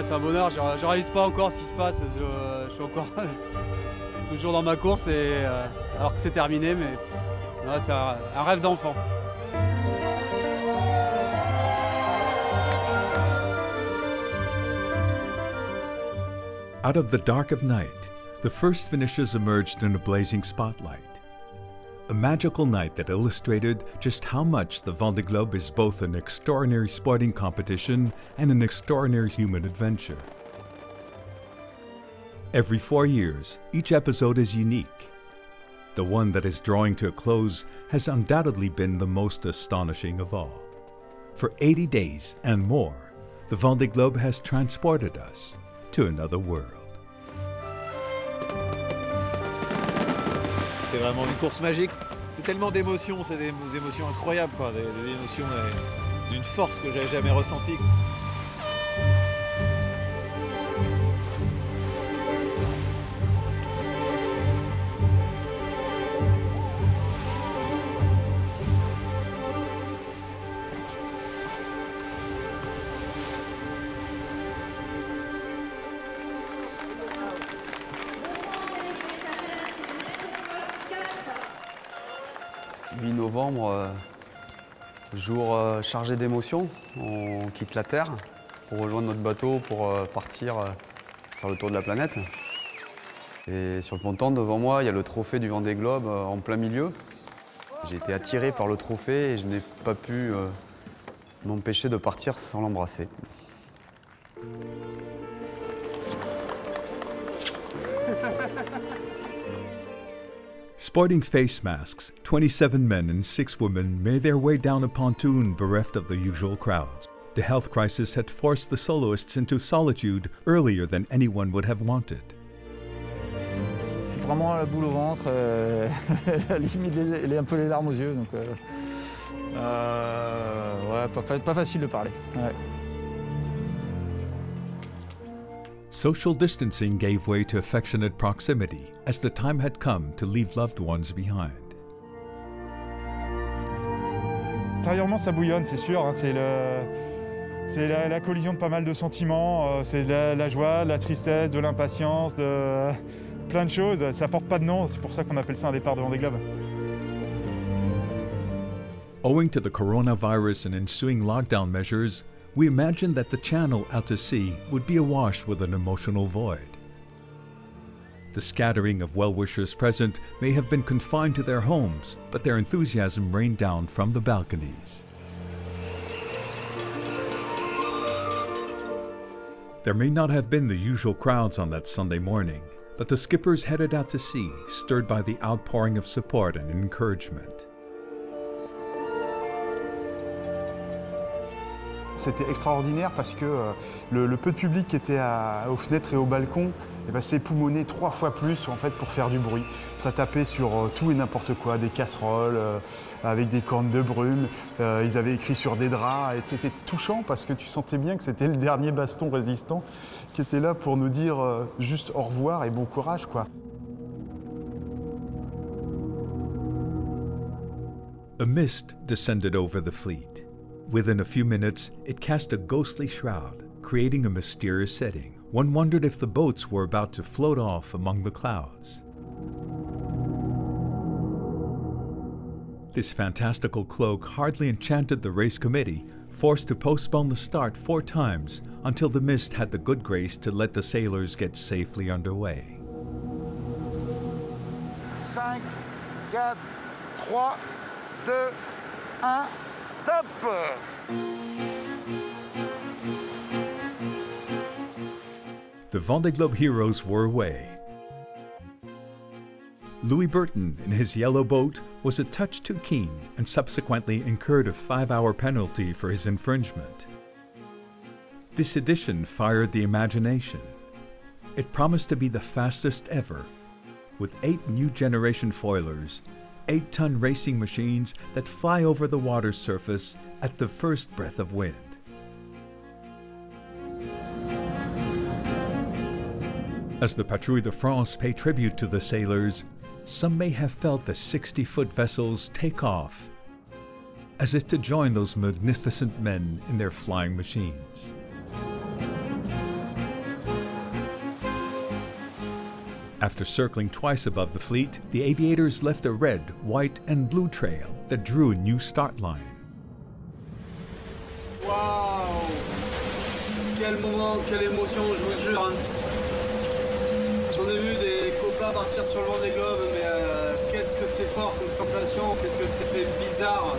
Ouais, c'est un bonheur, je réalise pas encore ce qui se passe, je suis encore toujours dans ma course, alors que c'est terminé, mais ouais, c'est un rêve d'enfant. Out of the dark of night, the first finishes emerged in a blazing spotlight. A magical night that illustrated just how much the Vendée Globe is both an extraordinary sporting competition and an extraordinary human adventure. Every 4 years, each episode is unique. The one that is drawing to a close has undoubtedly been the most astonishing of all. For 80 days and more, the Vendée Globe has transported us to another world. C'est vraiment une course magique. C'est tellement d'émotions, c'est des émotions incroyables, quoi. Des émotions d'une force que j'avais jamais ressentie. Le 8 novembre, jour chargé d'émotions, on quitte la Terre pour rejoindre notre bateau pour partir faire le tour de la planète. Et sur le ponton devant moi, il y a le trophée du Vendée Globe en plein milieu. J'ai été attiré par le trophée et je n'ai pas pu m'empêcher de partir sans l'embrasser. Sporting face masks, 27 men and 6 women made their way down a pontoon bereft of the usual crowds. The health crisis had forced the soloists into solitude earlier than anyone would have wanted. C'est vraiment la boule au ventre, limite un peu les larmes aux yeux, donc ouais, pas facile de parler. Ouais. Social distancing gave way to affectionate proximity as the time had come to leave loved ones behind. Intérieurement, ça bouillonne, c'est sûr. Hein, c'est la collision de pas mal de sentiments. C'est de la joie, de la tristesse, de l'impatience, de plein de choses. Ça porte pas de nom, c'est pour ça qu'on appelle ça un départ de Vendée Globe. Owing to the coronavirus and ensuing lockdown measures, we imagined that the channel out to sea would be awash with an emotional void. The scattering of well-wishers present may have been confined to their homes, but their enthusiasm rained down from the balconies. There may not have been the usual crowds on that Sunday morning, but the skippers headed out to sea, stirred by the outpouring of support and encouragement. C'était extraordinaire parce que le peu de public qui était aux fenêtres et au balcon s'est époumoné 3 fois plus en fait, pour faire du bruit. Ça tapait sur tout et n'importe quoi, des casseroles avec des cornes de brume. Ils avaient écrit sur des draps et c'était touchant parce que tu sentais bien que c'était le dernier baston résistant qui était là pour nous dire juste au revoir et bon courage, quoi. A mist descended over the fleet. Within a few minutes, it cast a ghostly shroud, creating a mysterious setting. One wondered if the boats were about to float off among the clouds. This fantastical cloak hardly enchanted the race committee, forced to postpone the start 4 times until the mist had the good grace to let the sailors get safely underway. 5, 4, 3, 2, 1... Top! The Vendée Globe heroes were away. Louis Burton, in his yellow boat, was a touch too keen and subsequently incurred a 5-hour penalty for his infringement. This edition fired the imagination. It promised to be the fastest ever, with 8 new generation foilers, 8-ton racing machines that fly over the water's surface at the first breath of wind. As the Patrouille de France pay tribute to the sailors, some may have felt the 60-foot vessels take off, as if to join those magnificent men in their flying machines. After circling twice above the fleet, the aviators left a red, white, and blue trail that drew a new start line. Waouh! Quel moment, quelle émotion, je vous jure. Hein. J'en ai vu des copains partir sur le Vendée Globe, mais qu'est-ce que c'est fort comme sensation, qu'est-ce que c'est fait bizarre.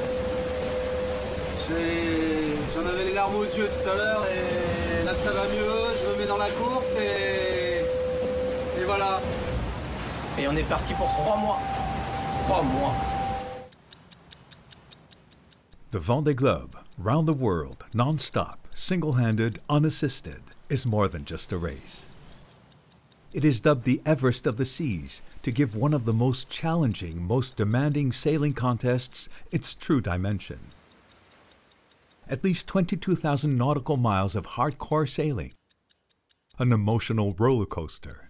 J'en avais les larmes aux yeux tout à l'heure et là ça va mieux, je me mets dans la course et voilà. Et on est parti pour 3 mois. 3 mois. The Vendée Globe, round the world, non-stop, single-handed, unassisted, is more than just a race. It is dubbed the Everest of the Seas to give one of the most challenging, most demanding sailing contests its true dimension. At least 22,000 nautical miles of hardcore sailing, an emotional roller coaster.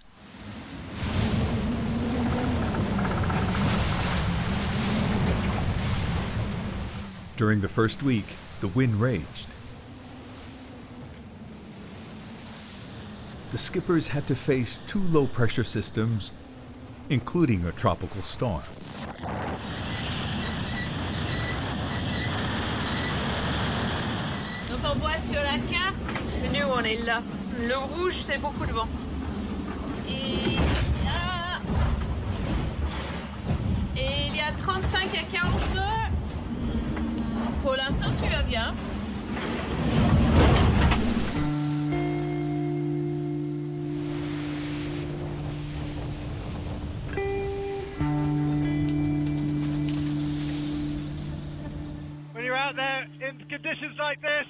During the first week, the wind raged. The skippers had to face 2 low-pressure systems, including a tropical storm. Donc on voit sur la carte, nous on est là. Le rouge c'est beaucoup de vent. Et il y a 35 à 42. Pour l'instant tu vas bien. When you're out there in conditions like this,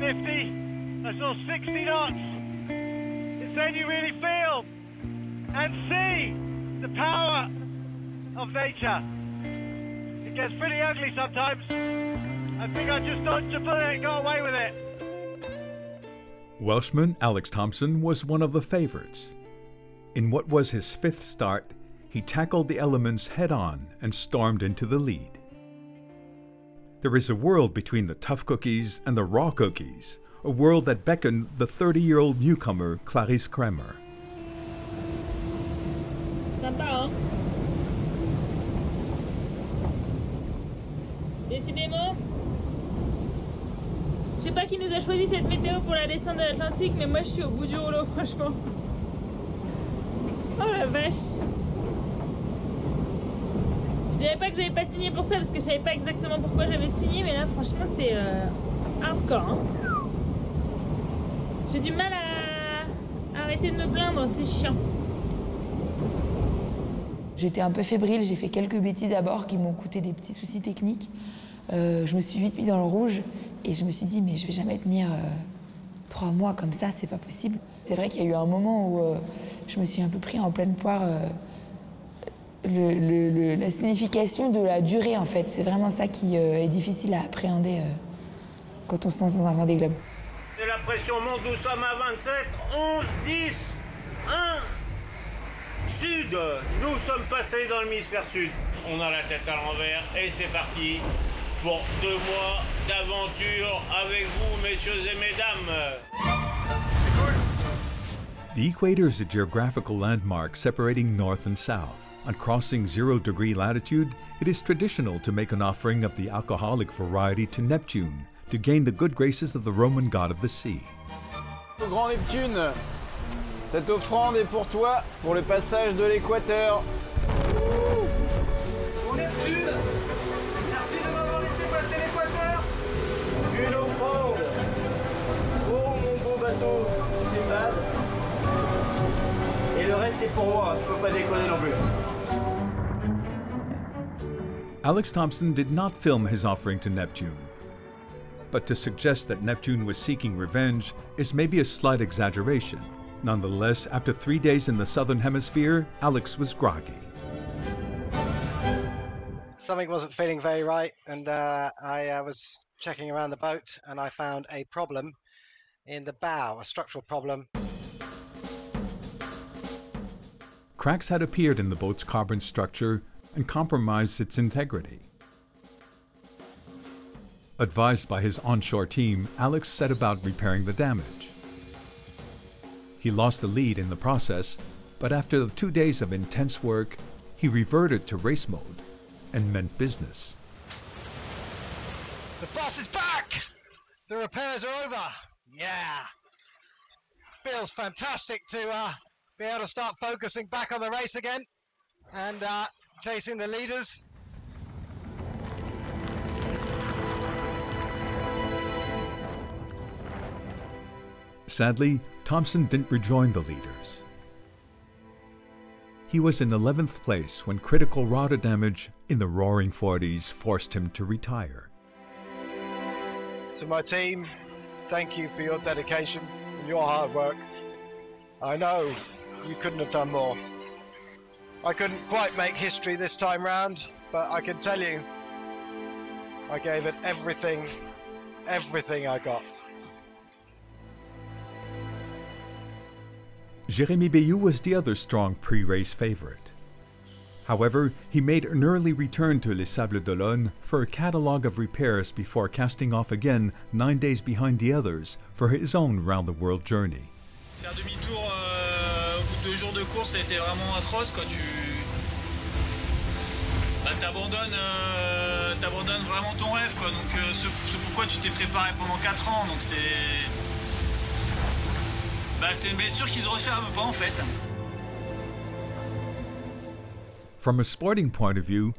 50, I saw 60 knots. It's then you really feel and see the power of nature. It gets pretty ugly sometimes. I think I just dodged a bullet and got away with it. Welshman Alex Thompson was one of the favorites. In what was his 5th start, he tackled the elements head-on and stormed into the lead. There is a world between the tough cookies and the raw cookies, a world that beckoned the 30-year-old newcomer Clarisse Kremer. Sympa, hein? Décidément, je sais pas qui nous a choisi cette météo pour la descente de l'Atlantique, mais moi je suis au bout du rouleau, franchement. Oh la vache! Je dirais pas que j'avais pas signé pour ça parce que je savais pas exactement pourquoi j'avais signé, mais là franchement c'est hardcore. Hein. J'ai du mal à arrêter de me plaindre, c'est chiant. J'étais un peu fébrile, j'ai fait quelques bêtises à bord qui m'ont coûté des petits soucis techniques. Je me suis vite mis dans le rouge et je me suis dit mais je vais jamais tenir 3 mois comme ça, c'est pas possible. C'est vrai qu'il y a eu un moment où je me suis un peu pris en pleine poire la signification de la durée en fait. C'est vraiment ça qui est difficile à appréhender quand on se lance dans un Vendée Globe. Et la pression monte, nous sommes à 27, 11, 10, 1. Sud, nous sommes passés dans l'hémisphère sud. On a la tête à l'envers et c'est parti pour 2 mois d'aventure avec vous, messieurs et mesdames. The equator is a geographical landmark separating north and south. On crossing 0-degree latitude, it is traditional to make an offering of the alcoholic variety to Neptune to gain the good graces of the Roman god of the sea. Au grand Neptune, cette offrande est pour toi, pour le passage de l'équateur. Mon Neptune, merci de m'avoir laissé passer l'équateur. Une offrande pour mon beau bateau Stéphane. Et le reste c'est pour moi, il ne faut pas déconner non plus. Alex Thompson did not film his offering to Neptune, but to suggest that Neptune was seeking revenge is maybe a slight exaggeration. Nonetheless, after 3 days in the southern hemisphere, Alex was groggy. Something wasn't feeling very right, and I was checking around the boat and I found a problem in the bow, a structural problem. Cracks had appeared in the boat's carbon structure and compromised its integrity. Advised by his onshore team, Alex set about repairing the damage. He lost the lead in the process, But after 2 days of intense work, he reverted to race mode and meant business. The bus is back! The repairs are over! Yeah! Feels fantastic to be able to start focusing back on the race again and chasing the leaders. Sadly, Thompson didn't rejoin the leaders. He was in 11th place when critical rotor damage in the Roaring Forties forced him to retire. To my team, thank you for your dedication and your hard work. I know you couldn't have done more. I couldn't quite make history this time round, but I can tell you, I gave it everything I got. Jérémy Bayou was the other strong pre-race favorite. However, he made an early return to Les Sables d'Olonne for a catalogue of repairs before casting off again 9 days behind the others for his own round-the-world journey. Faire demi-tour au bout de 2 jours de course, ça a été vraiment atroce, quoi. T'abandonnes vraiment ton rêve, quoi. Donc ce pourquoi tu t'es préparé pendant 4 ans, donc c'est une blessure qui se referme pas en fait. From a sporting point of view,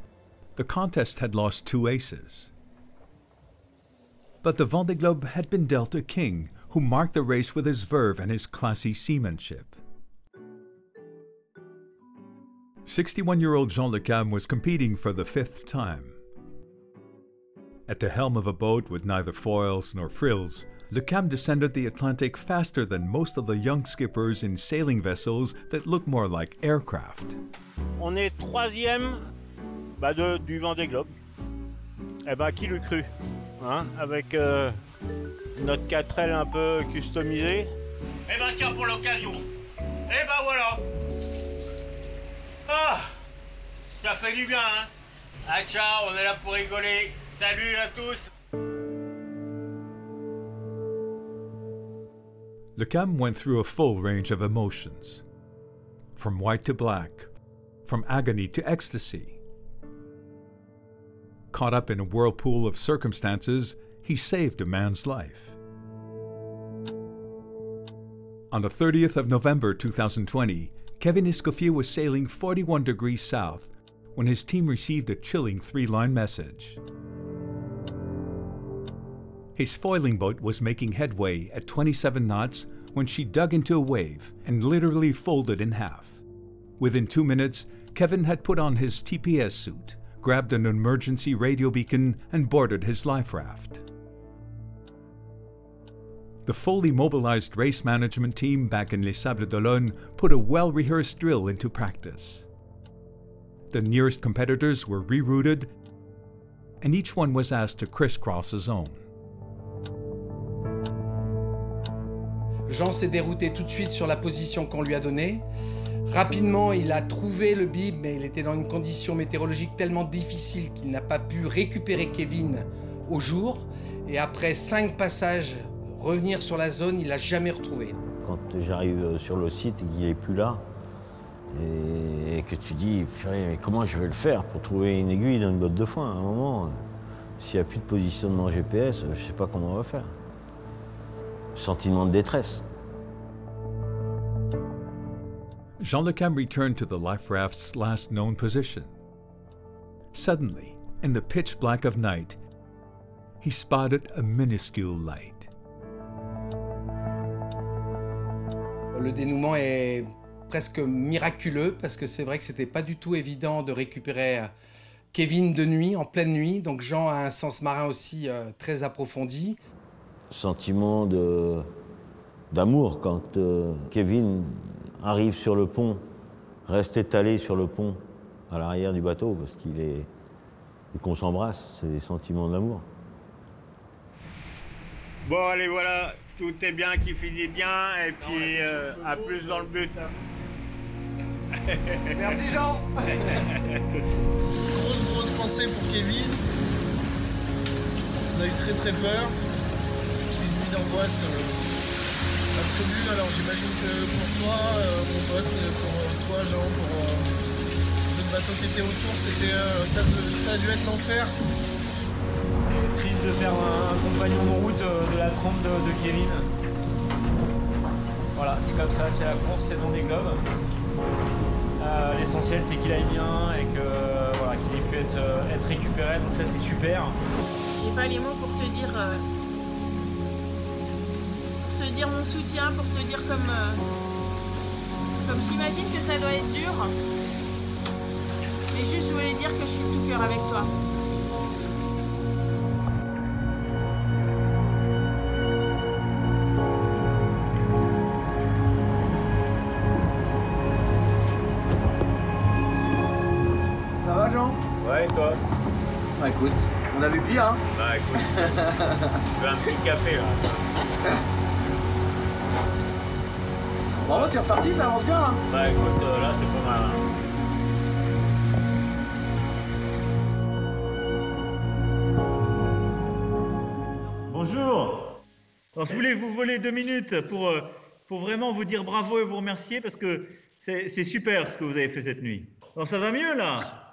the contest had lost 2 aces. But the Vendée Globe had been dealt a king who marked the race with his verve and his classy seamanship. 61-year-old Jean Le Cam was competing for the 5th time. At the helm of a boat with neither foils nor frills, Le Cam descended the Atlantic faster than most of the young skippers in sailing vessels that look more like aircraft. On est 3e du Vendée Globe. Eh ben, qui l'eût cru, hein, avec notre 4L un peu customisé. Eh ben tiens, pour l'occasion. Eh ben voilà. Ah, ça fait du bien, hein. Ah ciao, on est là pour rigoler. Salut à tous. Le Cam went through a full range of emotions. From white to black, from agony to ecstasy. Caught up in a whirlpool of circumstances, he saved a man's life. On the 30th of November 2020, Kevin Escoffier was sailing 41 degrees south when his team received a chilling 3-line message. His foiling boat was making headway at 27 knots when she dug into a wave and literally folded in half. Within 2 minutes, Kevin had put on his TPS suit, grabbed an emergency radio beacon, and boarded his life raft. The fully mobilized race management team back in Les Sables d'Olonne put a well-rehearsed drill into practice. The nearest competitors were rerouted, and each one was asked to crisscross a zone. Jean s'est dérouté tout de suite sur la position qu'on lui a donnée. Rapidement, il a trouvé le bib, mais il était dans une condition météorologique tellement difficile qu'il n'a pas pu récupérer Kevin au jour. Et après 5 passages, revenir sur la zone, il l'a jamais retrouvé. Quand j'arrive sur le site et qu'il n'est plus là, et que tu dis, mais comment je vais le faire pour trouver une aiguille dans une botte de foin à un moment, s'il n'y a plus de positionnement GPS, je ne sais pas comment on va faire. Sentiment de détresse. Jean Le Cam returned to the life raft's last known position. Suddenly, in the pitch black of night, he spotted a minuscule light. Le dénouement est presque miraculeux parce que c'est vrai que c'était pas du tout évident de récupérer Kevin de nuit, en pleine nuit. Donc Jean a un sens marin aussi très approfondi. Sentiment d'amour quand Kevin arrive sur le pont, reste étalé sur le pont à l'arrière du bateau parce et qu'on s'embrasse, c'est des sentiments d'amour. Bon allez voilà, tout est bien qui finit bien et puis à plus dans le but. Merci Jean. Grosse pensée pour Kevin. On a eu très peur. C'était une nuit d'angoisse absolue. Alors j'imagine que pour toi, mon pote, pour toi Jean, pour le bateau qui était autour, ça a dû être l'enfer. C'est triste de perdre un compagnon de route de la trempe de Kevin. Voilà, c'est comme ça, c'est la course, c'est Vendée Globe. L'essentiel c'est qu'il aille bien et que voilà, qu'il ait pu être récupéré, donc ça c'est super. J'ai pas les mots pour te dire mon soutien, pour te dire comme j'imagine que ça doit être dur. Mais juste je voulais dire que je suis de tout cœur avec toi. Ça va Jean? Ouais, et toi? Bah écoute, on a vu pire hein. Bah écoute, je veux un petit café là. Bravo, c'est reparti, ça avance bien hein. Bah écoute, là c'est pas mal. Hein. Bonjour. Alors je voulais vous voler 2 minutes pour vraiment vous dire bravo et vous remercier parce que c'est super ce que vous avez fait cette nuit. Alors ça va mieux là?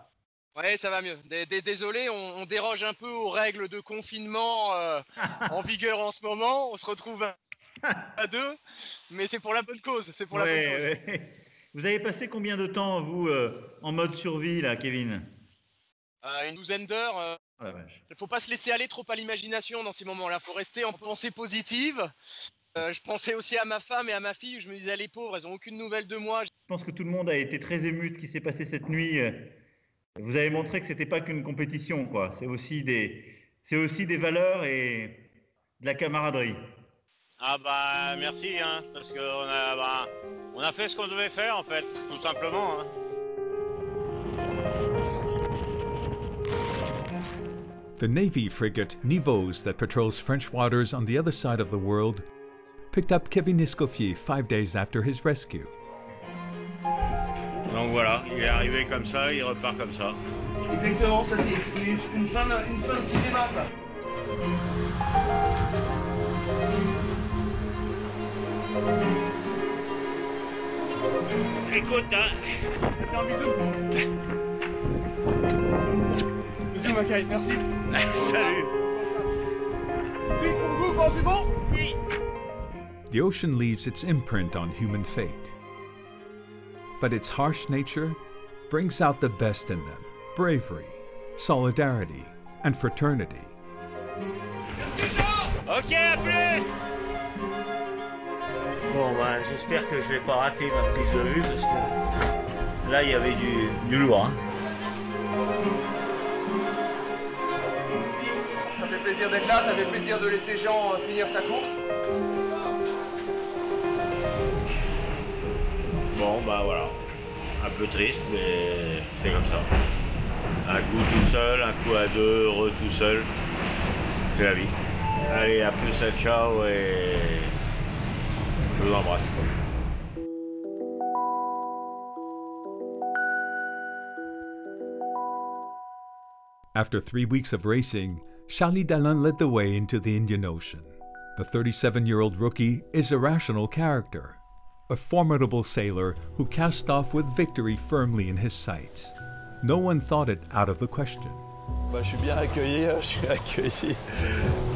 Ouais, ça va mieux. Désolé, on déroge un peu aux règles de confinement en vigueur en ce moment. On se retrouve à 2, mais c'est pour la bonne cause. C'est pour la bonne cause. Ouais. Vous avez passé combien de temps, vous, en mode survie, là, Kevin? Une douzaine d'heures. Oh la vache. Il ne faut pas se laisser aller trop à l'imagination dans ces moments-là. Il faut rester en pensée positive. Je pensais aussi à ma femme et à ma fille. Je me disais, les pauvres, elles n'ont aucune nouvelle de moi. Je pense que tout le monde a été très ému de ce qui s'est passé cette nuit. Vous avez montré que c'était pas qu'une compétition, quoi. C'est aussi des valeurs et de la camaraderie. Ah bah merci, hein, parce qu'on a fait ce qu'on devait faire en fait, tout simplement. Hein. The Navy frigate Nivose that patrols French waters on the other side of the world picked up Kevin Escoffier 5 days after his rescue. Donc voilà, il est arrivé comme ça, il repart comme ça. Exactement, ça c'est une fin de cinéma ça. Écoute, hein. Fais un bisou. Bisous Macaille, merci. Salut. Oui, pour vous, quand c'est bon? Oui. The ocean leaves its imprint on human fate. But its harsh nature brings out the best in them: bravery, solidarity, and fraternity. Ok, à plus. Bon, bah, j'espère que je vais pas rater ma prise de vue parce que là, il y avait du lourd. Hein. Ça fait plaisir d'être là, ça fait plaisir de laisser Jean finir sa course. Bon, bah voilà. Un peu triste, mais c'est comme ça. Un coup tout seul, un coup à deux, heureux tout seul. C'est la vie. Allez, à plus, à ciao et je vous embrasse. After 3 weeks of racing, Charlie Dallin led the way into the Indian Ocean. The 37-year-old rookie is a rational character, a formidable sailor who cast off with victory firmly in his sights. No one thought it out of the question. Bah, je suis bien accueilli,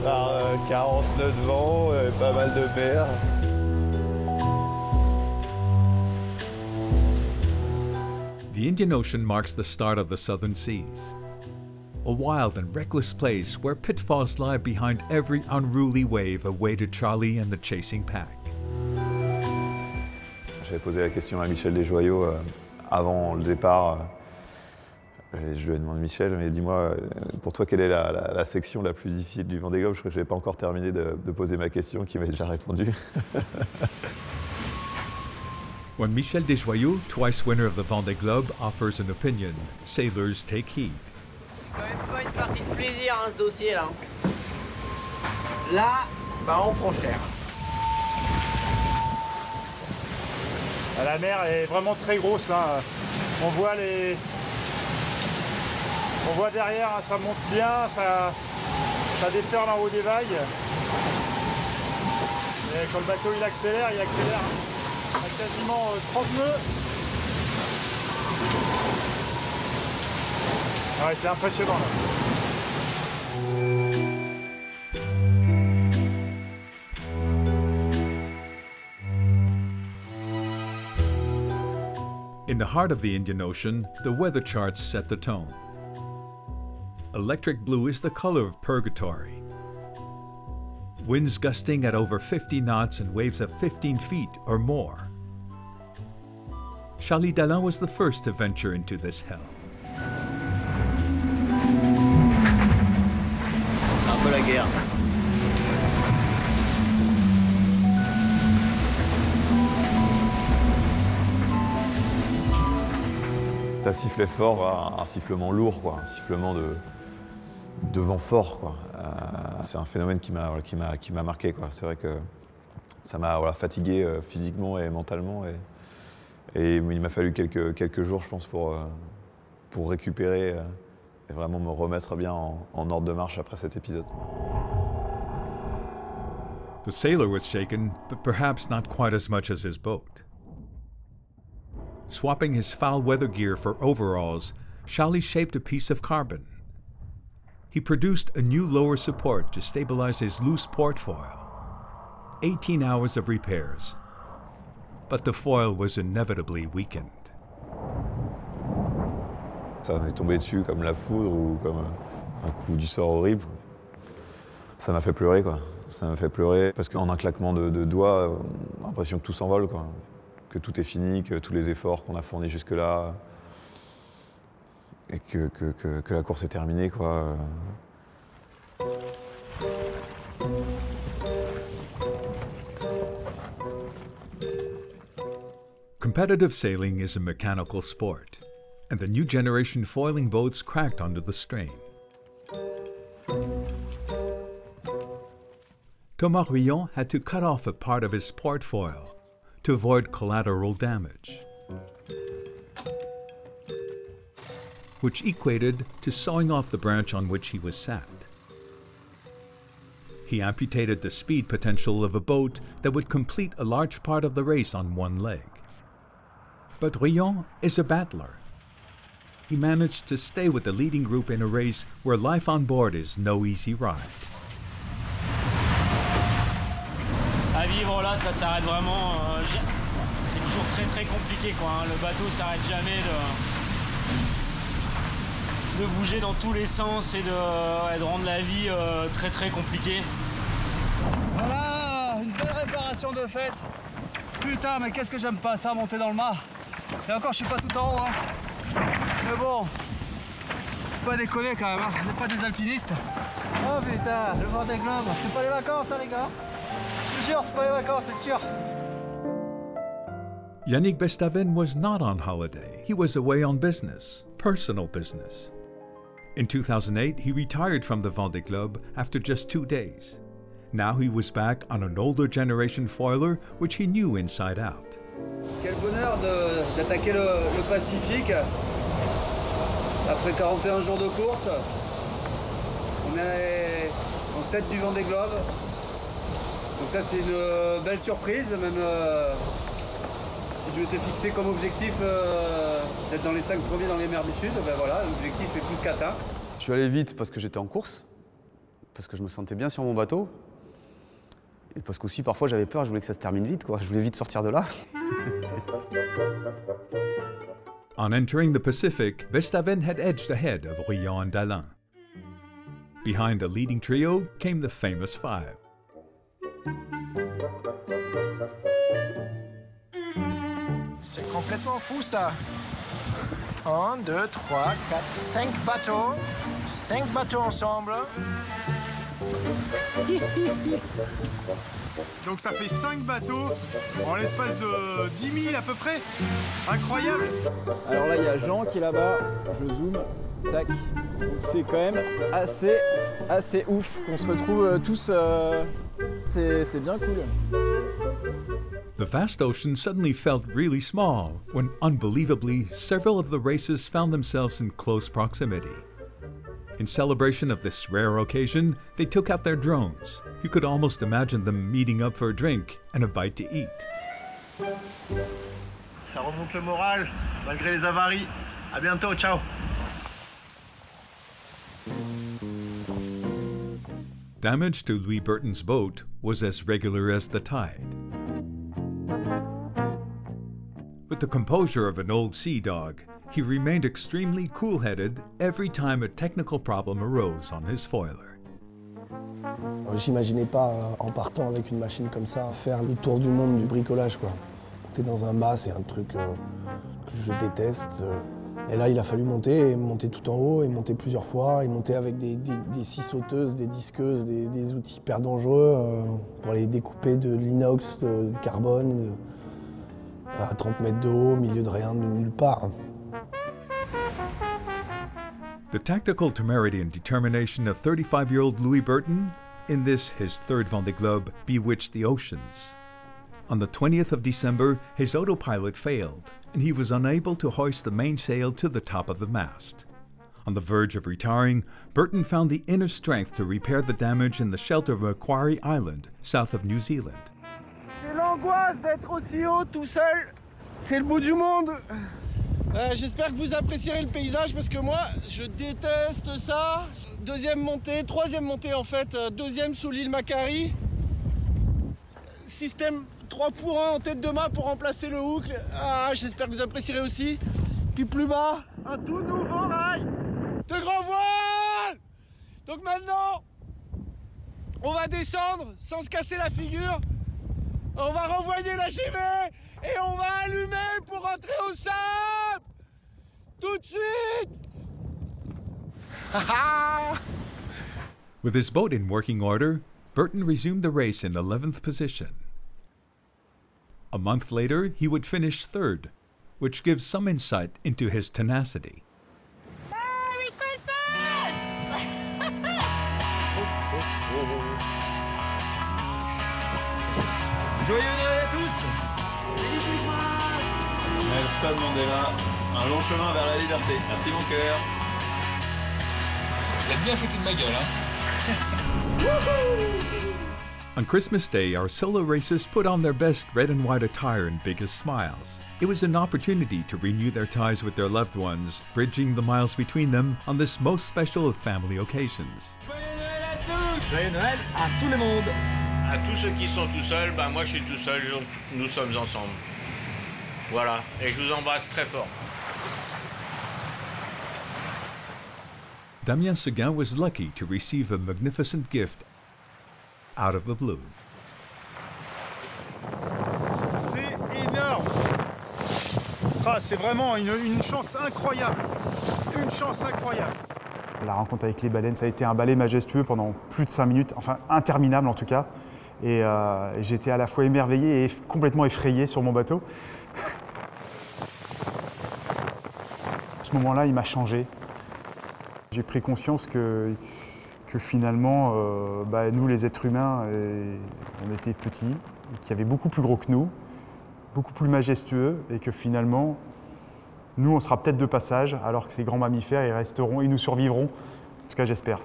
par 40 nœuds de vent, pas mal de mer. The Indian Ocean marks the start of the southern seas, a wild and reckless place where pitfalls lie behind every unruly wave awaited Charlie and the chasing pack. J'avais posé la question à Michel Desjoyaux avant le départ. Je lui ai demandé, Michel, mais dis-moi, pour toi, quelle est la section la plus difficile du Vendée Globe? Je crois que je n'avais pas encore terminé de poser ma question, qui m'avait déjà répondu. When Michel Desjoyaux, twice winner of the Vendée Globe, offers an opinion, sailors take heed. C'est quand même pas une partie de plaisir, hein, ce dossier-là. Là, bah on prend cher. La mer est vraiment très grosse. Hein. On voit derrière, hein, ça monte bien, ça déferle en haut des vagues. Et quand le bateau il accélère à quasiment 30 nœuds. Ouais, c'est impressionnant là. In the heart of the Indian Ocean, the weather charts set the tone. Electric blue is the color of purgatory. Winds gusting at over 50 knots and waves of 15 feet or more. Charlie Dalin was the first to venture into this hell. C'est un peu la guerre. Un sifflet fort, un sifflement lourd, quoi, un sifflement de vent fort, quoi. C'est un phénomène qui m'a marqué, quoi. C'est vrai que ça m'a fatigué physiquement et mentalement, et il m'a fallu quelques jours, je pense, pour récupérer et vraiment me remettre bien en ordre de marche après cet épisode. The sailor was shaken, but perhaps not quite as much as his boat. Swapping his foul weather gear for overalls, Charlie shaped a piece of carbon. He produced a new lower support to stabilize his loose port foil. 18 hours of repairs, but the foil was inevitably weakened. Ça m'est tombé dessus comme la foudre ou comme un coup du sort horrible. Ça m'a fait pleurer, quoi. Ça m'a fait pleurer parce qu'en un claquement de doigts, l'impression que tout s'envole, quoi. Que tout est fini, que tous les efforts qu'on a fournis jusque-là, et que la course est terminée, quoi. Competitive sailing is a mechanical sport, and the new generation foiling boats cracked under the strain. Thomas Rillon had to cut off a part of his port foil to avoid collateral damage, which equated to sawing off the branch on which he was sat. He amputated the speed potential of a boat that would complete a large part of the race on one leg. But Rillon is a battler. He managed to stay with the leading group in a race where life on board is no easy ride. À vivre là, ça s'arrête vraiment. C'est toujours très compliqué, quoi. Hein. Le bateau s'arrête jamais de bouger dans tous les sens et de rendre la vie très compliquée. Voilà, une belle réparation de fait. Putain, mais qu'est-ce que j'aime pas ça, monter dans le mât. Et encore, je suis pas tout en haut. Hein. Mais bon, faut pas déconner quand même. Hein. On n'est pas des alpinistes. Oh putain, le Vendée Globe. C'est pas les vacances, hein, les gars. Je te jure, c'est pas les vacances, c'est sûr. Yannick Bestaven was not on holiday. He was away on business, personal business. In 2008, he retired from the Vendée Globe after just 2 days. Now he was back on an older generation foiler, which he knew inside out. Quel bonheur d'attaquer le Pacifique. Après 41 jours de course, on est en tête du Vendée Globe. Donc ça, c'est une belle surprise, même si je m'étais fixé comme objectif d'être dans les 5 premiers dans les mers du Sud, ben voilà, l'objectif est plus qu'atteint. Je suis allé vite parce que j'étais en course, parce que je me sentais bien sur mon bateau, et parce qu'aussi parfois j'avais peur, je voulais que ça se termine vite, quoi. Je voulais vite sortir de là. On entering the Pacific, Bestaven had edged ahead of Rillon and Dalin. Behind the leading trio came the famous five. C'est complètement fou ça. 1, 2, 3, 4, 5 bateaux. 5 bateaux ensemble. Donc ça fait 5 bateaux en l'espace de 10 000 à peu près. Incroyable. Alors là, il y a Jean qui est là-bas. Je zoome. Tac. Donc c'est quand même assez ouf qu'on se retrouve tous. C'est bien cool. The vast ocean suddenly felt really small when, unbelievably, several of the races found themselves in close proximity. In celebration of this rare occasion, they took out their drones you could almost imagine them meeting up for a drink and a bite to eat. Ça remonte le moral, malgré les avaries. À bientôt, ciao. Damage to Louis Burton's boat was as regular as the tide. With the composure of an old sea dog, he remained extremely cool-headed every time a technical problem arose on his foiler. J'imaginais pas, en partant avec une machine comme ça, faire le tour du monde du bricolage, quoi. Monter dans un mât, c'est un truc que je déteste. Et là, il a fallu monter tout en haut, et monter plusieurs fois, et monter avec des scies sauteuses, des disqueuses, des outils hyper dangereux pour aller découper de l'inox, du carbone, à 30 mètres de haut, au milieu de rien, de nulle part. The tactical temerity and determination of 35-year-old Louis Burton, in this, his third Vendée Globe, bewitched the oceans. On the 20th of December, his autopilot failed, and he was unable to hoist the mainsail to the top of the mast. On the verge of retiring, Burton found the inner strength to repair the damage in the shelter of Macquarie Island, south of New Zealand. C'est l'angoisse d'être aussi haut tout seul. C'est le bout du monde. J'espère que vous apprécierez le paysage parce que moi, je déteste ça. Deuxième montée, troisième montée en fait, deuxième sous l'île Macquarie. Système 3 pour 1 en tête de mât pour remplacer le hook. Ah, j'espère que vous apprécierez aussi. Puis plus bas, un tout nouveau rail de grand voile. Donc maintenant, on va descendre sans se casser la figure. On va renvoyer la JV et on va allumer pour rentrer au sable. Tout de suite. With his boat in working order, Burton resumed the race in 11th position. A month later, he would finish third, which gives some insight into his tenacity. Merry Christmas! Joyeux Noël à tous! Nelson Mandela, un long chemin vers la liberté. Merci mon cœur. Vous êtes bien foutu de ma gueule, hein? On Christmas Day, our solo racers put on their best red and white attire and biggest smiles. It was an opportunity to renew their ties with their loved ones, bridging the miles between them on this most special of family occasions. Joyeux Noël à tous! Joyeux Noël à tout le monde! À tous ceux qui sont tout seuls, ben moi je suis tout seul, donc nous sommes ensemble. Voilà, et je vous embrasse très fort. Damien Seguin was lucky to receive a magnificent gift out of the blue. C'est énorme. Ah, c'est vraiment une chance incroyable. Une chance incroyable. La rencontre avec les baleines, ça a été un balai majestueux pendant plus de 5 minutes, enfin interminable en tout cas. Et j'étais à la fois émerveillé et complètement effrayé sur mon bateau. À ce moment-là, il m'a changé. J'ai pris conscience que finalement, nous les êtres humains, on était petits, qu'il y avait beaucoup plus gros que nous, beaucoup plus majestueux, et que finalement, nous, on sera peut-être de passage, alors que ces grands mammifères, ils resteront, ils nous survivront. En tout cas, j'espère.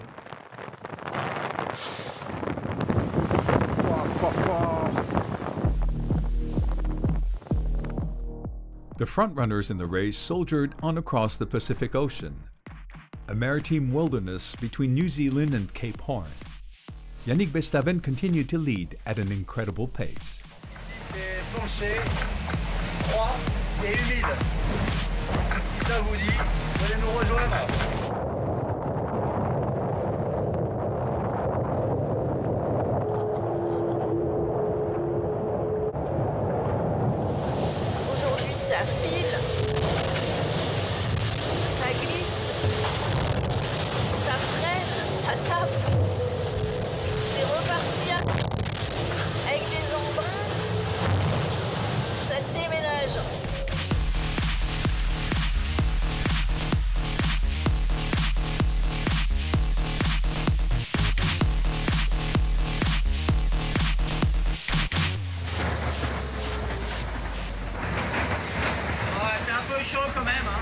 The frontrunners in the race soldiered on across the Pacific Ocean, a maritime wilderness between New Zealand and Cape Horn. Yannick Bestaven continued to lead at an incredible pace. Ici c'est penché, froid et humide. Si ça vous dit, vous allez nous rejoindre. Aujourd'hui, ça file, ça glisse, ça freine, ça tape. C'est reparti avec des embruns, ça déménage. Ouais, c'est un peu chaud quand même, hein.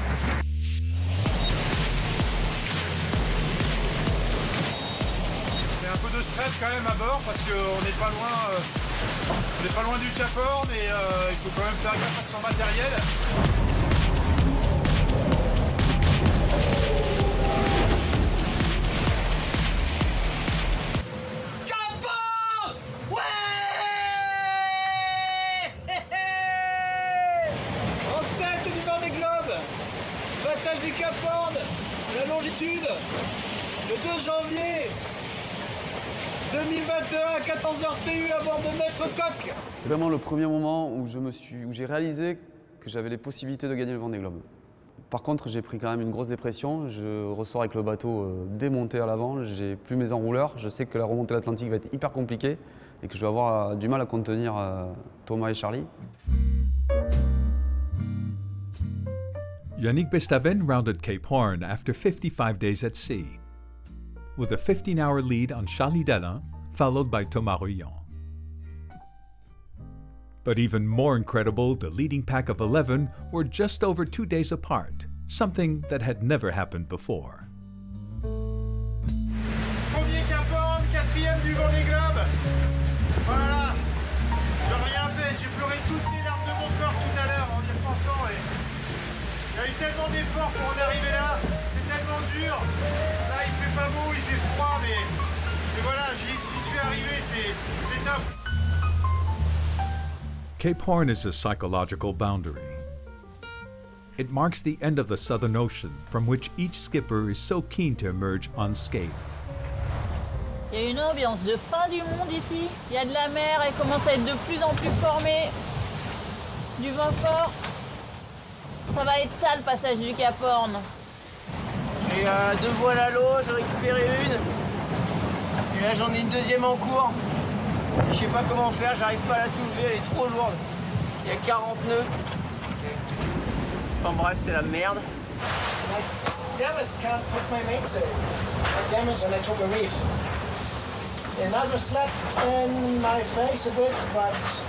stress quand même à bord parce qu'on n'est pas loin, du Cap Horn et il faut quand même faire gaffe à son matériel. Passage du Cap Horn, la longitude, le 2 janvier 2021 à 14h TU à bord de Maître Coq. C'est vraiment le premier moment où j'ai réalisé que j'avais les possibilités de gagner le Vendée Globe. Par contre, j'ai pris quand même une grosse dépression. Je ressors avec le bateau démonté à l'avant, j'ai plus mes enrouleurs. Je sais que la remontée de l'Atlantique va être hyper compliquée et que je vais avoir du mal à contenir Thomas et Charlie. Yannick Bestaven rounded Cape Horn after 55 days at sea, with a 15-hour lead on Charlie Delin, followed by Thomas Rouillon. But even more incredible, the leading pack of 11 were just over 2 days apart, something that had never happened before. Premier Cap Horn, 4e du Vendée Globe. Voilà, j'ai rien fait, j'ai pleuré toutes les larmes de mon corps tout à l'heure en y repensant. Il y a eu tellement d'efforts pour en arriver là, c'est tellement dur. Là il fait pas beau, il fait froid, mais voilà, j'y suis arrivé, c'est top. Cape Horn is a psychological boundary. It marks the end of the Southern Ocean, from which each skipper is so keen to emerge unscathed. Il y a une ambiance de fin du monde ici. Il y a de la mer, elle commence à être de plus en plus formée. Du vent fort. Ça va être ça le passage du Cap Horn. J'ai 2 voiles à l'eau, j'ai récupéré une. Et là j'en ai une deuxième en cours. Je sais pas comment faire, j'arrive pas à la soulever, elle est trop lourde. Il y a 40 nœuds. Enfin bref, c'est la merde. Damn it, can't put my mates in. I damaged and I took a reef. Another slap in my face a bit, but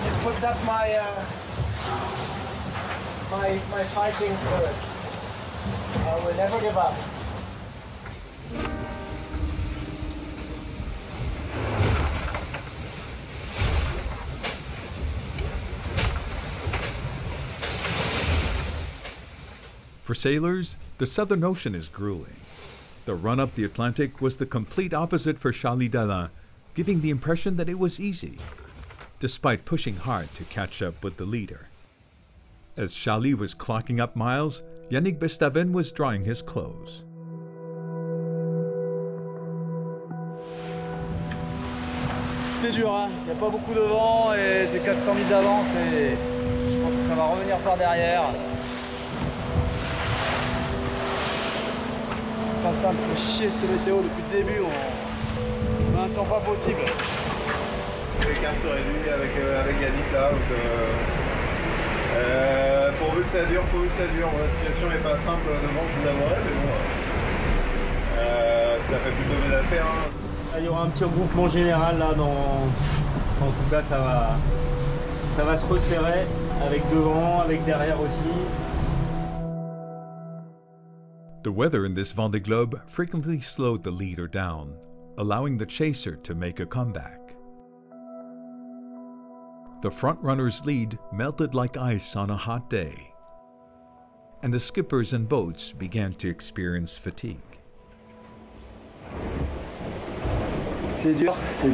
it puts up my my fighting spirit. I will never give up. For sailors, the Southern Ocean is grueling. The run up the Atlantic was the complete opposite for Charlie Delin, giving the impression that it was easy, despite pushing hard to catch up with the leader. As Charlie was clocking up miles, Yannick Bestaven was drying his clothes. C'est dur, hein. Il n'y a pas beaucoup de vent et j'ai 400 000 d'avance et je pense que ça va revenir par derrière. Pas ça, me fait chier cette météo depuis le début, on a un temps pas possible. Quelqu'un se réduit avec Yannick là, donc pourvu que ça dure, la situation n'est pas simple devant, je vous avouerai, mais bon, ça fait plutôt bien l'affaire. Hein. Il y aura un petit regroupement général là, en tout cas ça va se resserrer, avec devant, avec derrière aussi. The weather in this Vendée Globe frequently slowed the leader down, allowing the chaser to make a comeback. The front-runner's lead melted like ice on a hot day, and the skippers and boats began to experience fatigue. C'est dur. C'est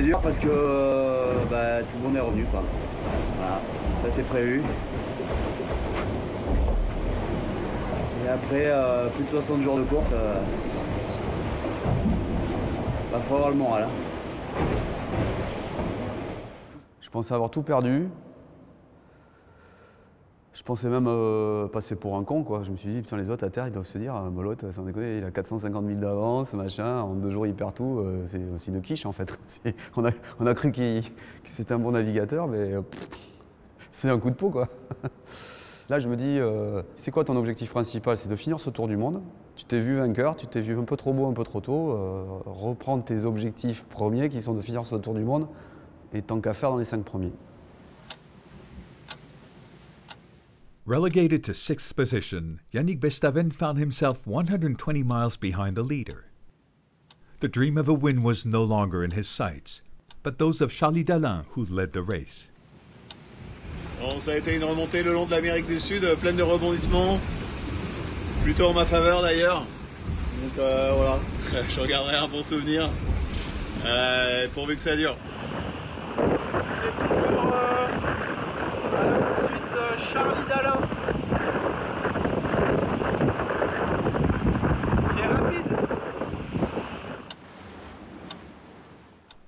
dur parce que tout le monde est revenu, quoi. Voilà, ça c'est prévu. Et après, plus de 60 jours de course, faut avoir le moral. Hein. Je pensais avoir tout perdu. Je pensais même passer pour un con, quoi. Je me suis dit, putain, les autres à terre, ils doivent se dire, Molotte, sans déconner, il a 450 000 d'avance, machin, en 2 jours il perd tout, c'est aussi de quiche en fait. On a cru que c'était un bon navigateur, mais c'est un coup de peau, quoi. Là, je me dis, c'est quoi ton objectif principal? C'est de finir ce tour du monde. Tu t'es vu vainqueur, tu t'es vu un peu trop beau, un peu trop tôt. Reprendre tes objectifs premiers qui sont de finir ce tour du monde et tant qu'à faire dans les 5 premiers. Relegated to 6th position, Yannick Bestaven found himself 120 miles behind the leader, The dream of a win was no longer in his sights, but those of Charlie Dalin who led the race. Bon, ça a été une remontée le long de l'Amérique du Sud, pleine de rebondissements, plutôt en ma faveur d'ailleurs. Donc voilà, je regarderai un bon souvenir, pourvu que ça dure. On est toujours à la poursuite de Charlie Dalin. Qui est rapide.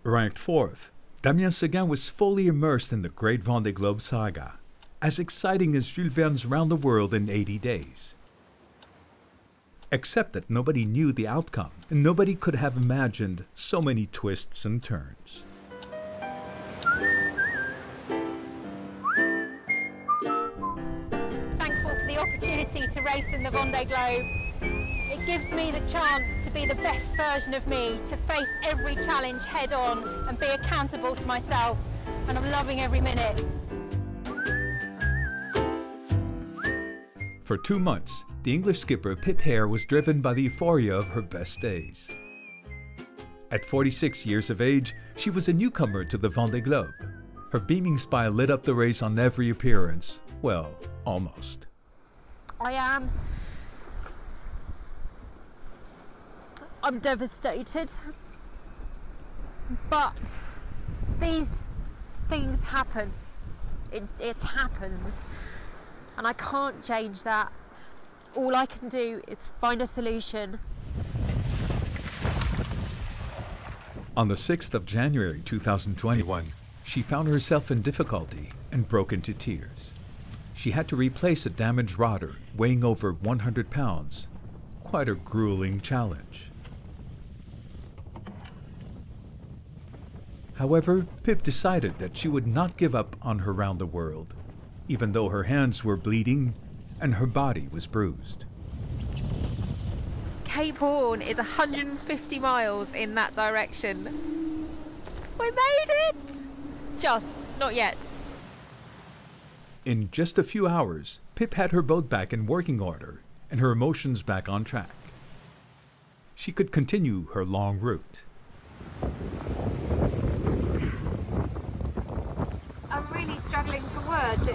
Ranked fourth, Damien Seguin was fully immersed in the great Vendée Globe saga, as exciting as Jules Verne's Round the World in 80 Days. Except that nobody knew the outcome, and nobody could have imagined so many twists and turns. Thankful for the opportunity to race in the Vendée Globe. It gives me the chance to be the best version of me, to face every challenge head on and be accountable to myself, and I'm loving every minute. For 2 months, the English skipper Pip Hare was driven by the euphoria of her best days. At 46 years of age, she was a newcomer to the Vendée Globe. Her beaming smile lit up the race on every appearance. Well, almost. I'm devastated, but these things happen. It's happened, and I can't change that. All I can do is find a solution. On the 6th of January 2021, she found herself in difficulty and broke into tears. She had to replace a damaged rudder weighing over 100 pounds. Quite a grueling challenge. However, Pip decided that she would not give up on her round the world, even though her hands were bleeding and her body was bruised. Cape Horn is 150 miles in that direction. We made it! Just, not yet. In just a few hours, Pip had her boat back in working order and her emotions back on track. She could continue her long route. I'm really struggling for words.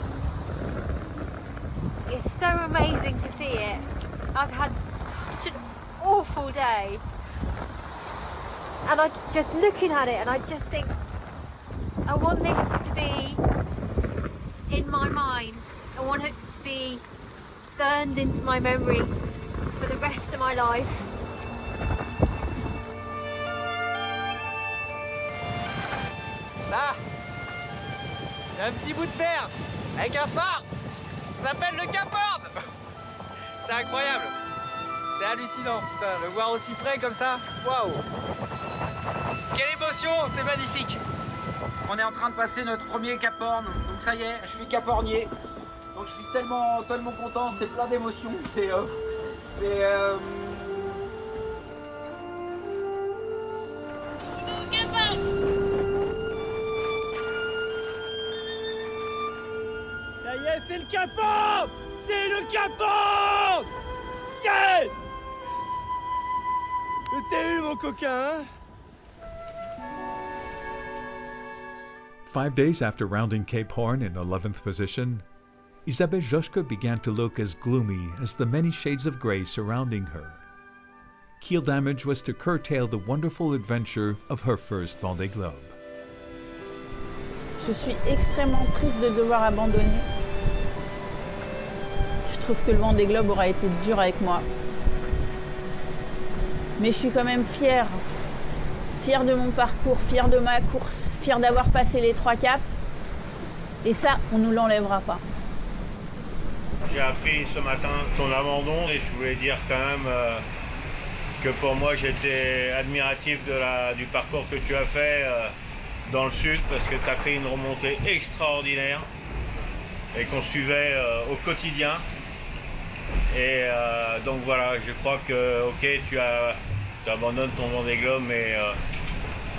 It's so amazing to see it. I've had such an awful day. And I'm just looking at it and I just think, I want this to be in my mind. I want it to be burned into my memory for the rest of my life. Là, il y a un petit bout de terre avec un phare. Ça s'appelle le Cap Horn. C'est incroyable. C'est hallucinant. Putain, le voir aussi près comme ça. Waouh. Quelle émotion, c'est magnifique. On est en train de passer notre premier Cap Horn. Donc ça y est, je suis Cap Hornier. Donc je suis tellement content. C'est plein d'émotions. C'est Ça y est, c'est le Cap Horn. C'est le Cap Horn. Yes. T'es eu, mon coquin, hein? 5 days after rounding Cape Horn in 11th position, Isabelle Joschke began to look as gloomy as the many shades of grey surrounding her. Keel damage was to curtail the wonderful adventure of her first Vendée Globe. Je suis extrêmement triste de devoir abandonner. Je trouve que le Vendée Globe aura été dur avec moi. Mais je suis quand même fière. Fière de mon parcours, fière de ma course, fière d'avoir passé les 3 caps. Et ça, on ne nous l'enlèvera pas. J'ai appris ce matin ton abandon et je voulais dire quand même que pour moi j'étais admiratif du parcours que tu as fait dans le sud parce que tu as fait une remontée extraordinaire et qu'on suivait au quotidien. Et donc voilà, je crois que ok, tu abandonnes ton Vendée Globe, mais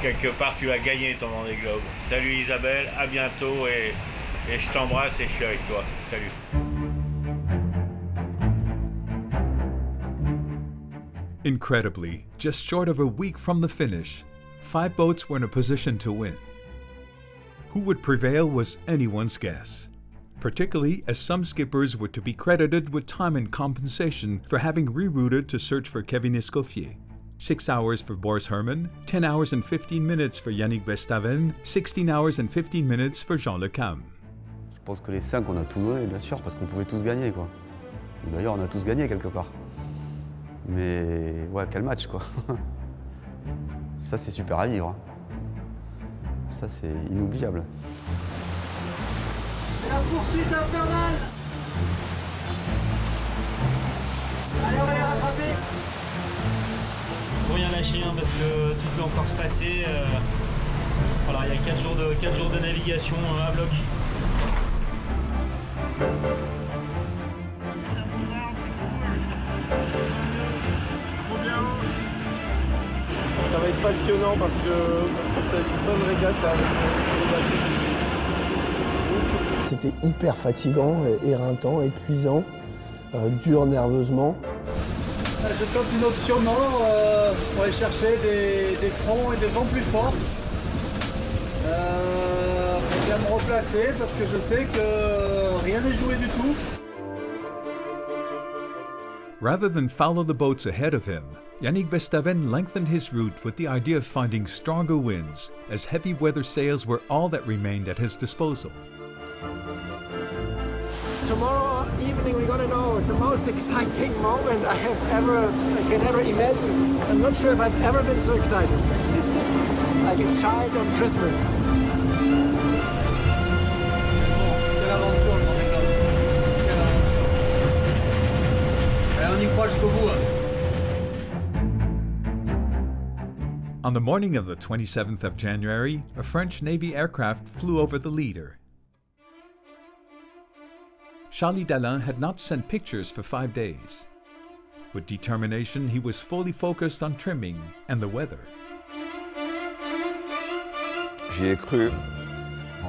quelque part tu as gagné ton Vendée Globe. Salut Isabelle, à bientôt et je t'embrasse et je suis avec toi. Salut. Incredibly, just short of a week from the finish, 5 boats were in a position to win. Who would prevail was anyone's guess, particularly as some skippers were to be credited with time and compensation for having rerouted to search for Kevin Escoffier. 6 hours for Boris Herman, 10 hours and 15 minutes for Yannick Bestaven, 16 hours and 15 minutes for Jean Le Cam. Je pense que les 5, on a tout donné, bien sûr, parce qu'on pouvait tous gagner, quoi. D'ailleurs, on a tous gagné quelque part. Mais ouais, quel match, quoi. Ça, c'est super à vivre. Ça, c'est inoubliable. C'est la poursuite infernale. Allez, on va les rattraper. Faut rien lâcher, hein, parce que tout peut encore se passer. Voilà, il y a 4 jours de navigation à bloc. Ça va être passionnant parce que ça va être une bonne régate avec les bateaux. C'était hyper fatigant, éreintant, épuisant, dur nerveusement. Je tente une option nord pour aller chercher des fronts et des vents plus forts. Je vais me replacer parce que je sais que rien n'est joué du tout. Rather than follow the boats ahead of him, Yannick Bestaven lengthened his route with the idea of finding stronger winds, as heavy weather sails were all that remained at his disposal. Tomorrow evening we're gonna know. It's the most exciting moment I can ever imagine. I'm not sure if I've ever been so excited. Like a child on Christmas. Quelle aventure, le Vendée Globe. Quelle aventure. Allez, on y croit jusqu'au bout. On the morning of the 27th of January, a French Navy aircraft flew over the leader. Charlie Dalin had not sent pictures for 5 days. With determination, he was fully focused on trimming and the weather. J'y ai cru.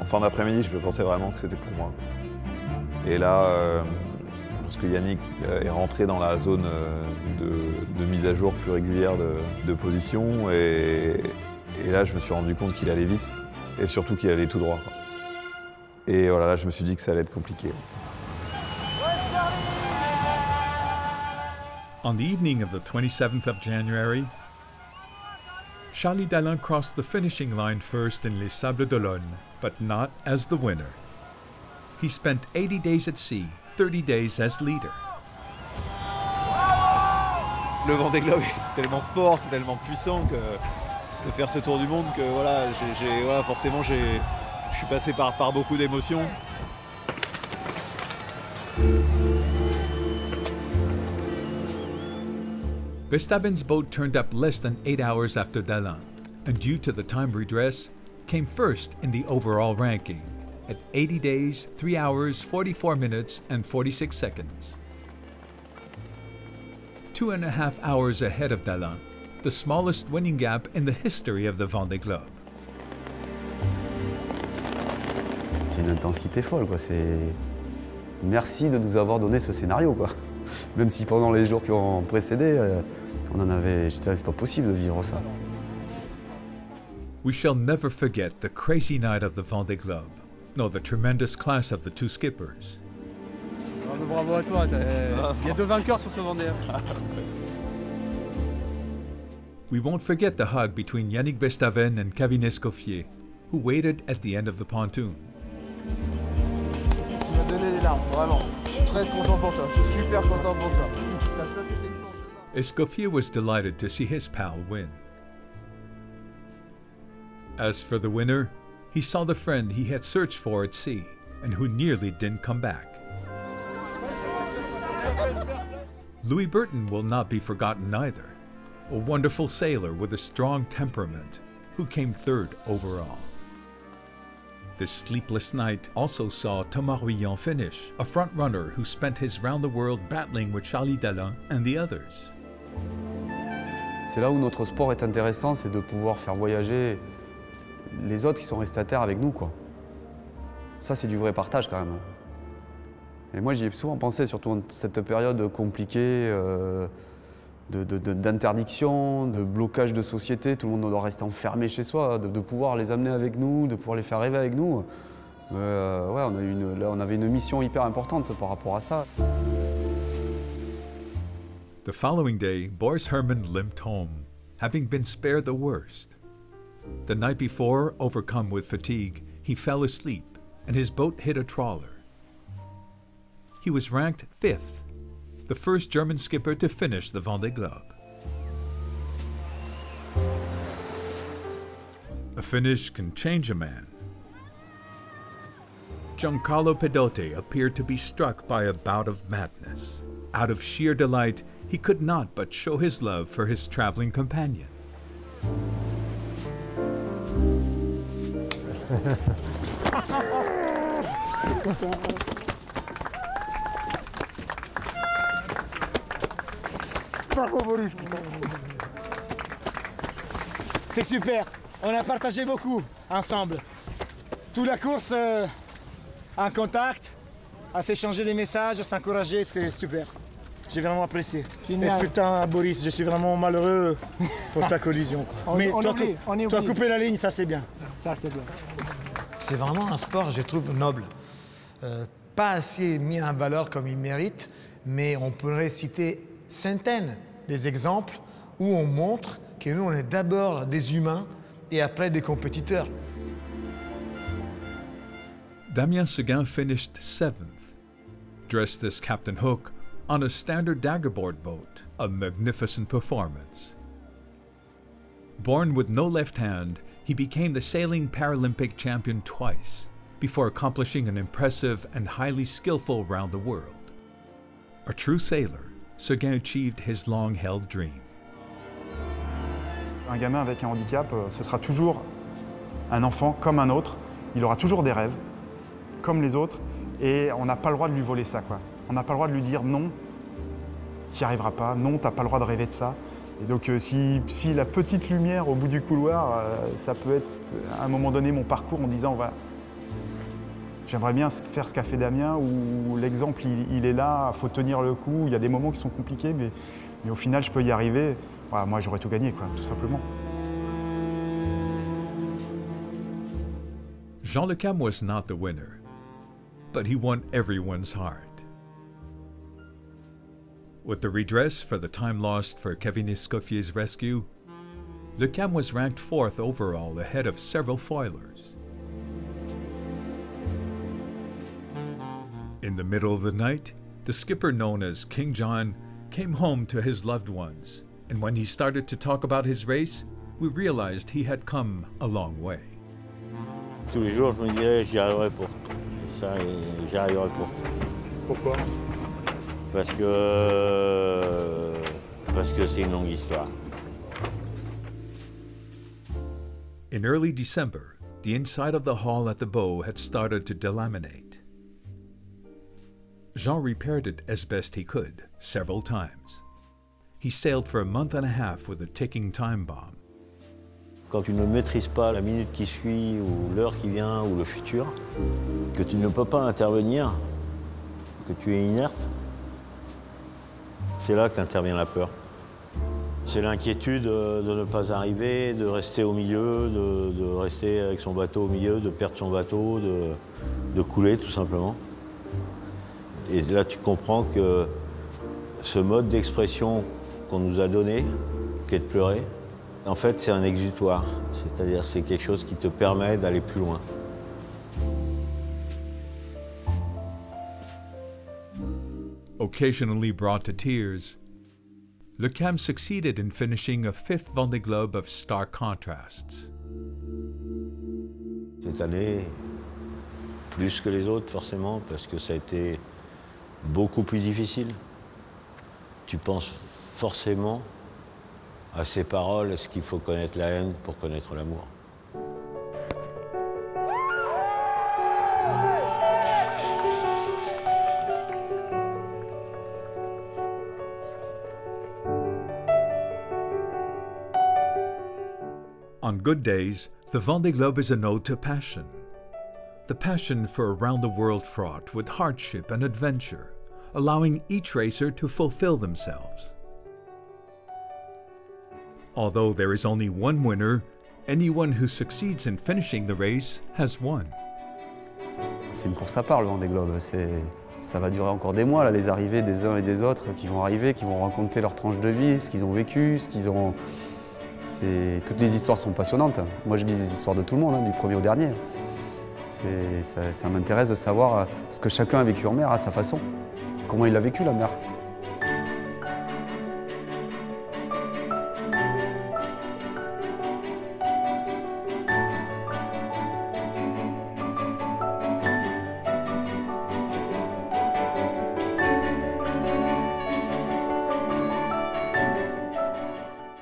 En fin d'après-midi, je pensais vraiment que c'était pour moi. Et là, lorsque Yannick est rentré dans la zone de mise à jour plus régulière de position, et là, je me suis rendu compte qu'il allait vite, et surtout qu'il allait tout droit. Et voilà, là, je me suis dit que ça allait être compliqué. On the evening of the 27th of January, Charlie Dalin crossed the finishing line first in Les Sables d'Olonne, but not as the winner. He spent 80 days at sea, 30 days as leader. Le Vendée Globe, c'est tellement fort, c'est tellement puissant que de faire ce tour du monde que voilà, voilà, forcément je suis passé par beaucoup d'émotions. Bestaven's boat turned up less than 8 hours after Dalin, and due to the time redress, came first in the overall ranking at 80 days, 3 hours, 44 minutes, and 46 seconds. 2.5 hours ahead of Dalin, the smallest winning gap in the history of the Vendée Globe. C'est une intensité folle, quoi. Merci de nous avoir donné ce scénario, quoi. Même si pendant les jours qui ont précédé, on en avait... Je disais, c'est pas possible de vivre ça. We shall never forget the crazy night of the Vendée Globe, nor the tremendous class of the two skippers. Bravo à toi, il y a 2 vainqueurs sur ce Vendée. We won't forget the hug between Yannick Bestaven and Kevin Escoffier, who waited at the end of the pontoon. Tu m'as donné des larmes, vraiment. Je suis très content pour toi, je suis super content pour toi. Ça, c'était une course de larmes. Escoffier was delighted to see his pal win. As for the winner, he saw the friend he had searched for at sea and who nearly didn't come back. Louis Burton will not be forgotten either, a wonderful sailor with a strong temperament who came 3rd overall. This sleepless night also saw Thomas Rouillon finish, a front-runner who spent his round-the-world battling with Charlie Dalin and the others. C'est là où notre sport est intéressant, c'est de pouvoir faire voyager les autres qui sont restés à terre avec nous, quoi. Ça, c'est du vrai partage, quand même. Et moi, j'y ai souvent pensé, surtout en cette période compliquée, d'interdiction, de blocage de société. Tout le monde doit rester enfermé chez soi, de pouvoir les amener avec nous, de pouvoir les faire rêver avec nous. Ouais, on avait une mission hyper importante par rapport à ça. The following day, Boris Herman limped home, having been spared the worst. The night before, overcome with fatigue, he fell asleep and his boat hit a trawler. He was ranked 5th, the first German skipper to finish the Vendée Globe. A finish can change a man. Giancarlo Pedotti appeared to be struck by a bout of madness. Out of sheer delight, he could not but show his love for his traveling companion. Bravo Boris, putain. C'est super, on a partagé beaucoup ensemble. Toute la course en contact, à s'échanger des messages, à s'encourager, c'était super. J'ai vraiment apprécié. Génial. Et putain, Boris, je suis vraiment malheureux pour ta collision. Mais tu as coupé la ligne, ça c'est bien. Ça c'est bien. C'est vraiment un sport, je trouve, noble. Pas assez mis en valeur comme il mérite, mais on pourrait citer centaines des exemples où on montre que nous, on est d'abord des humains et après des compétiteurs. Damien Seguin finished 7th, dressed as Captain Hook on a standard daggerboard boat, a magnificent performance. Born with no left hand, he became the sailing Paralympic champion twice, before accomplishing an impressive and highly skillful round the world. A true sailor, Seguin achieved his long-held dream. Un gamin avec un handicap, ce sera toujours un enfant comme un autre. Il aura toujours des rêves, comme les autres, et on n'a pas le droit de lui voler ça, quoi. On n'a pas le droit de lui dire non, tu n'y arriveras pas, non, tu n'as pas le droit de rêver de ça. Et donc si la petite lumière au bout du couloir, ça peut être à un moment donné mon parcours en disant j'aimerais bien faire ce qu'a fait Damien, où l'exemple il est là, il faut tenir le coup, il y a des moments qui sont compliqués, mais au final je peux y arriver. Voilà, moi j'aurais tout gagné, quoi, tout simplement. Jean Le Cam was not the winner, but he won everyone's heart. With the redress for the time lost for Kevin Escoffier's rescue, Le Cam was ranked 4th overall ahead of several foilers. In the middle of the night, the skipper known as King John came home to his loved ones, and when he started to talk about his race, we realized he had come a long way. Tous les jours, je me disais, j'y arriverai pour ça et j'y arriverai pour. Pourquoi? Parce que c'est une longue histoire. In early December, the inside of the hull at the bow had started to delaminate. Jean repaired it as best he could, several times. He sailed for a month and a half with a ticking time bomb. Quand tu ne maîtrises pas la minute qui suit, ou l'heure qui vient, ou le futur, que tu ne peux pas intervenir, que tu es inerte, c'est là qu'intervient la peur. C'est l'inquiétude de ne pas arriver, de rester au milieu, de rester avec son bateau au milieu, de perdre son bateau, de couler tout simplement. Et là tu comprends que ce mode d'expression qu'on nous a donné, qui est de pleurer, en fait c'est un exutoire, c'est-à-dire c'est quelque chose qui te permet d'aller plus loin. Occasionally brought to tears, Le Cam succeeded in finishing a 5th Vendée Globe of stark contrasts. Cette année, plus que les autres forcément, parce que ça a été beaucoup plus difficile. Tu penses forcément à ces paroles, est-ce qu'il faut connaître la haine pour connaître l'amour? On good days, the Vendée Globe is an ode to passion. The passion for a round-the-world fraught with hardship and adventure, allowing each racer to fulfill themselves. Although there is only one winner, anyone who succeeds in finishing the race has won. C'est une course à part, le Vendée Globe. Ça va durer encore des mois, là, les arrivées des uns et des autres qui vont arriver, qui vont raconter leur tranche de vie, ce qu'ils ont vécu, ce qu'ils ont... Toutes les histoires sont passionnantes. Moi, je lis les histoires de tout le monde, hein, du premier au dernier. Ça m'intéresse de savoir ce que chacun a vécu en mer à sa façon. Comment il a vécu la mer.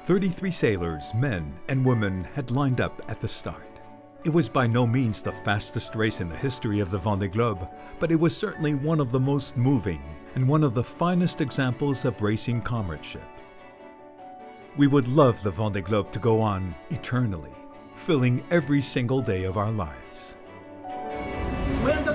"33 sailors, men and women, had lined up at the start. It was by no means the fastest race in the history of the Vendée Globe, but it was certainly one of the most moving and one of the finest examples of racing comradeship. We would love the Vendée Globe to go on eternally, filling every single day of our lives." We're in the